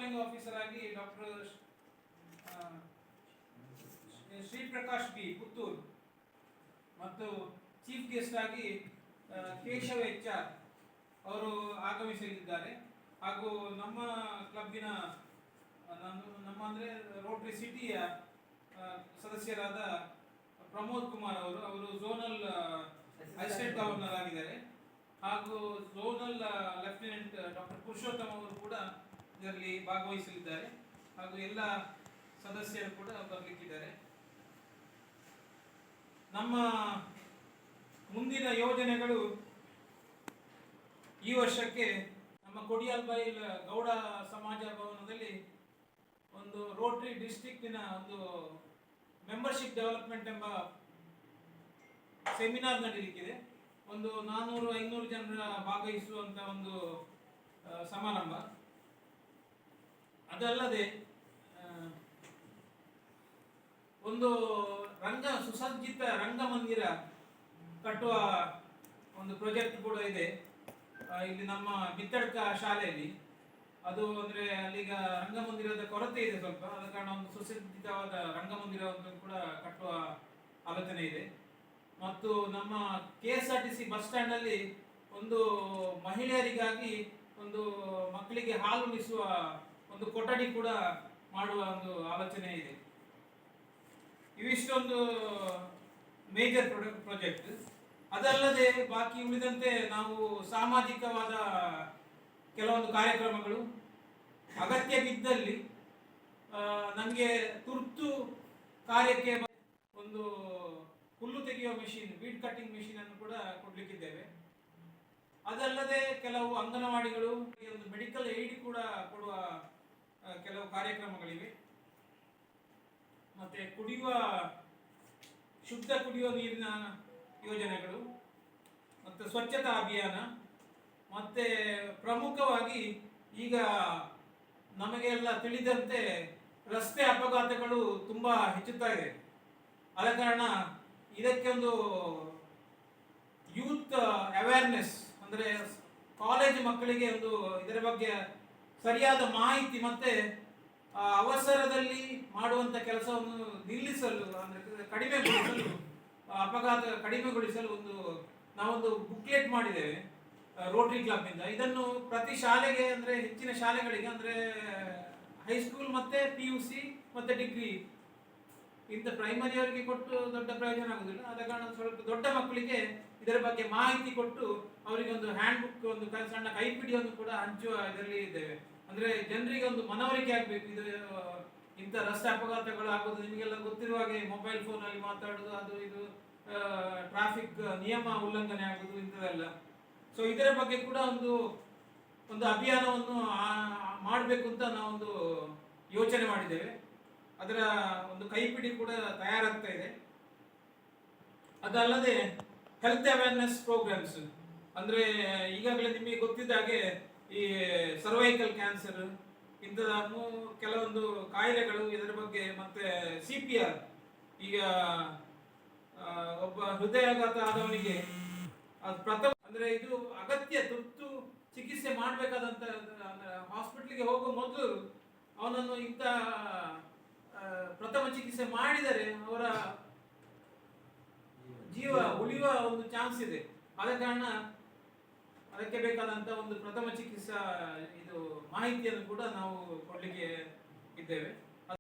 Presiding officer ಆಗಿ doctor Shri Prakash B Puttur ಮತ್ತು chief guest ಆಗಿ ಕೇಶವ HR ಅವರು ಆಗಮಿಸಲಿದ್ದಾರೆ. ಹಾಗೂ ನಮ್ಮ ಕ್ಲಬ್ಬಿನ ನಮ್ಮ ಅಂದರೆ ರೋಟರಿ ಸಿಟಿಯ ಸದಸ್ಯರಾದ ಪ್ರಮೋದ್ ಕುಮಾರ್ ಅವರು ಝೋನಲ್ ಅಸಿಸ್ಟೆಂಟ್ ಗವರ್ನರ್ ಆಗಿದ್ದಾರೆ. ಹಾಗೂ ಝೋನಲ್ ಲೆಫ್ಟಿನೆಂಟ್ ಡಾಕ್ಟರ್ ಪುರುಷೋತ್ತಮ್ ಅವರು ಕೂಡ ಇದರಲ್ಲಿ ಭಾಗವಹಿಸಲಿದ್ದಾರೆ. ಹಾಗೂ ಎಲ್ಲ ಸದಸ್ಯರು ಕೂಡ ಬರಲಿಕ್ಕಿದ್ದಾರೆ. ನಮ್ಮ ಮುಂದಿನ ಯೋಜನೆಗಳು ಈ ವರ್ಷಕ್ಕೆ ನಮ್ಮ ಕೊಡಿಯಾಲ್ಬೈಲ್ ಗೌಡ ಸಮಾಜ ಭವನದಲ್ಲಿ ಒಂದು ರೋಟರಿ ಡಿಸ್ಟ್ರಿಕ್ಟಿನ ಒಂದು ಮೆಂಬರ್ಶಿಪ್ ಡೆವಲಪ್ಮೆಂಟ್ ಎಂಬ ಸೆಮಿನಾರ್ ನಡೆಯಲಿಕ್ಕಿದೆ. ಒಂದು 400-500 ಜನರ ಭಾಗವಹಿಸುವಂತ ಒಂದು ಸಮಾರಂಭ. ಅದಲ್ಲದೆ ಒಂದು ಸುಸಜ್ಜಿತ ರಂಗಮಂದಿರ ಕಟ್ಟುವ ಒಂದು ಪ್ರಾಜೆಕ್ಟ್ ಕೂಡ ಇದೆ ಇಲ್ಲಿ ನಮ್ಮ ಬಿತ್ತಡ್ಕ ಶಾಲೆಯಲ್ಲಿ. ಅದು ಅಂದರೆ ಅಲ್ಲಿಗ ರಂಗಮಂದಿರದ ಕೊರತೆ ಇದೆ ಸ್ವಲ್ಪ, ಆದ ಕಾರಣ ಒಂದು ಸುಸಜ್ಜಿತವಾದ ರಂಗಮಂದಿರವನ್ನು ಕೂಡ ಕಟ್ಟುವ ಆಲೋಚನೆ ಇದೆ. ಮತ್ತು ನಮ್ಮ KSRTC ಬಸ್ ಸ್ಟ್ಯಾಂಡ್ ಅಲ್ಲಿ ಒಂದು ಮಹಿಳೆಯರಿಗಾಗಿ ಒಂದು ಮಕ್ಕಳಿಗೆ ಹಾಲು ಉಣಿಸುವ ಒಂದು ಕೊಠಡಿ ಕೂಡ ಮಾಡುವ ಒಂದು ಆಲೋಚನೆ ಇದೆ. ಇವಿಷ್ಟೊಂದು ಮೇಜರ್ ಪ್ರಾಜೆಕ್ಟ್. ಅದಲ್ಲದೆ ಬಾಕಿ ಉಳಿದಂತೆ ನಾವು ಸಾಮಾಜಿಕವಾದ ಕೆಲವೊಂದು ಕಾರ್ಯಕ್ರಮಗಳು ಅಗತ್ಯ ಬಿದ್ದಲ್ಲಿ ನಮಗೆ ತುರ್ತು ಕಾರ್ಯಕ್ಕೆ ಒಂದು ಹುಲ್ಲು ತೆಗೆಯುವ ಮೆಷಿನ್, ವೀಡ್ ಕಟ್ಟಿಂಗ್ ಮೆಷಿನ್ ಅನ್ನು ಕೂಡ ಕೊಡ್ಲಿಕ್ಕಿದ್ದೇವೆ. ಅದಲ್ಲದೆ ಕೆಲವು ಅಂಗನವಾಡಿಗಳು ಒಂದು ಮೆಡಿಕಲ್ ಏಡ್ ಕೂಡ ಕೊಡುವ ಕೆಲವು ಕಾರ್ಯಕ್ರಮಗಳಿವೆ. ಮತ್ತೆ ಶುದ್ಧ ಕುಡಿಯುವ ನೀರಿನ ಯೋಜನೆಗಳು ಮತ್ತು ಸ್ವಚ್ಛತಾ ಅಭಿಯಾನ. ಮತ್ತೆ ಪ್ರಮುಖವಾಗಿ ಈಗ ನಮಗೆಲ್ಲ ತಿಳಿದಂತೆ ರಸ್ತೆ ಅಪಘಾತಗಳು ತುಂಬಾ ಹೆಚ್ಚುತ್ತಾ ಇದೆ. ಆದ ಕಾರಣ ಇದಕ್ಕೆ ಒಂದು ಯೂತ್ ಅವೇರ್ನೆಸ್ ಅಂದರೆ ಕಾಲೇಜ್ ಮಕ್ಕಳಿಗೆ ಒಂದು ಇದರ ಬಗ್ಗೆ ಸರಿಯಾದ ಮಾಹಿತಿ ಮತ್ತೆ ಅವಸರದಲ್ಲಿ ಮಾಡುವಂತ ಕೆಲಸವನ್ನು ನಿಲ್ಲಿಸಲು ಅಂದರೆ ಕಡಿಮೆಗೊಳಿಸಲು, ಅಪಘಾತ ಕಡಿಮೆಗೊಳಿಸಲು ನಾವೊಂದು ಬುಕ್ಲೆಟ್ ಮಾಡಿದ್ದೇವೆ ರೋಟರಿ ಕ್ಲಬ್ ಇಂದ. ಇದನ್ನು ಪ್ರತಿ ಶಾಲೆಗೆ ಅಂದರೆ ಹೆಚ್ಚಿನ ಶಾಲೆಗಳಿಗೆ ಅಂದರೆ ಹೈಸ್ಕೂಲ್ ಮತ್ತೆ PUC ಮತ್ತೆ ಡಿಗ್ರಿ ಇಂಥ ಪ್ರೈಮರಿ ಅವರಿಗೆ ಕೊಟ್ಟು ದೊಡ್ಡ ಪ್ರಯೋಜನ ಆಗುದಿಲ್ಲ. ಆದ ಕಾರಣ ಸ್ವಲ್ಪ ದೊಡ್ಡ ಮಕ್ಕಳಿಗೆ ಇದರ ಬಗ್ಗೆ ಮಾಹಿತಿ ಕೊಟ್ಟು ಅವರಿಗೆ ಒಂದು ಹ್ಯಾಂಡ್ ಬುಕ್, ಒಂದು ಸಣ್ಣ ಕೈಪಿಡಿಯನ್ನು ಕೂಡ ಹಂಚುವ ಇದರಲ್ಲಿ ಇದ್ದೇವೆ. ಅಂದ್ರೆ ಜನರಿಗೆ ಒಂದು ಮನವರಿಕೆ ಆಗಬೇಕು. ಇದು ಇಂಥ ರಸ್ತೆ ಅಪಘಾತಗಳು ಆಗೋದು ನಿಮಗೆಲ್ಲ ಗೊತ್ತಿರುವ ಹಾಗೆ, ಮೊಬೈಲ್ ಫೋನ್ ಅಲ್ಲಿ ಮಾತಾಡೋದು, ಅದು ಇದು ಟ್ರಾಫಿಕ್ ನಿಯಮ ಉಲ್ಲಂಘನೆ ಆಗುದು ಇಂಥದೆಲ್ಲ. ಸೊ ಇದರ ಬಗ್ಗೆ ಕೂಡ ಒಂದು ಅಭಿಯಾನವನ್ನು ಮಾಡಬೇಕು ಅಂತ ನಾವೊಂದು ಯೋಚನೆ ಮಾಡಿದ್ದೇವೆ. ಅದರ ಒಂದು ಕೈಪಿಡಿ ಕೂಡ ತಯಾರಾಗ್ತಾ ಇದೆ. ಅದಲ್ಲದೆ ಹೆಲ್ತ್ ಅವೇರ್ನೆಸ್ ಪ್ರೋಗ್ರಾಮ್ಸ್ ಅಂದ್ರೆ ಈಗಾಗಲೇ ನಿಮಗೆ ಗೊತ್ತಿದ್ದ ಹಾಗೆ ಈ ಸರ್ವೈಕಲ್ ಕ್ಯಾನ್ಸರ್ ಇಂಥ ಕೆಲವೊಂದು ಕಾಯಿಲೆಗಳು, ಇದರ ಬಗ್ಗೆ ಮತ್ತೆ CPR, ಈಗ ಒಬ್ಬ ಹೃದಯಾಘಾತ ಆದವನಿಗೆ ಪ್ರಥಮ ಅಂದ್ರೆ ಇದು ಅಗತ್ಯ ತುರ್ತು ಚಿಕಿತ್ಸೆ ಮಾಡಬೇಕಾದಂತ ಹಾಸ್ಪಿಟಲ್ಗೆ ಹೋಗುವ ಮೊದಲು ಅವನನ್ನು ಇಂಥ ಪ್ರಥಮ ಚಿಕಿತ್ಸೆ ಮಾಡಿದರೆ ಅವರ ಜೀವ ಉಳಿಯುವ ಒಂದು ಚಾನ್ಸ್ ಇದೆ. ಆದ ಕಾರಣ ಅದಕ್ಕೆ ಬೇಕಾದಂತ ಒಂದು ಪ್ರಥಮ ಚಿಕಿತ್ಸಾ ಮಾಹಿತಿಯನ್ನು ಕೂಡ ನಾವು ಕೊಡ್ಲಿಕ್ಕೆ ಇದ್ದೇವೆ.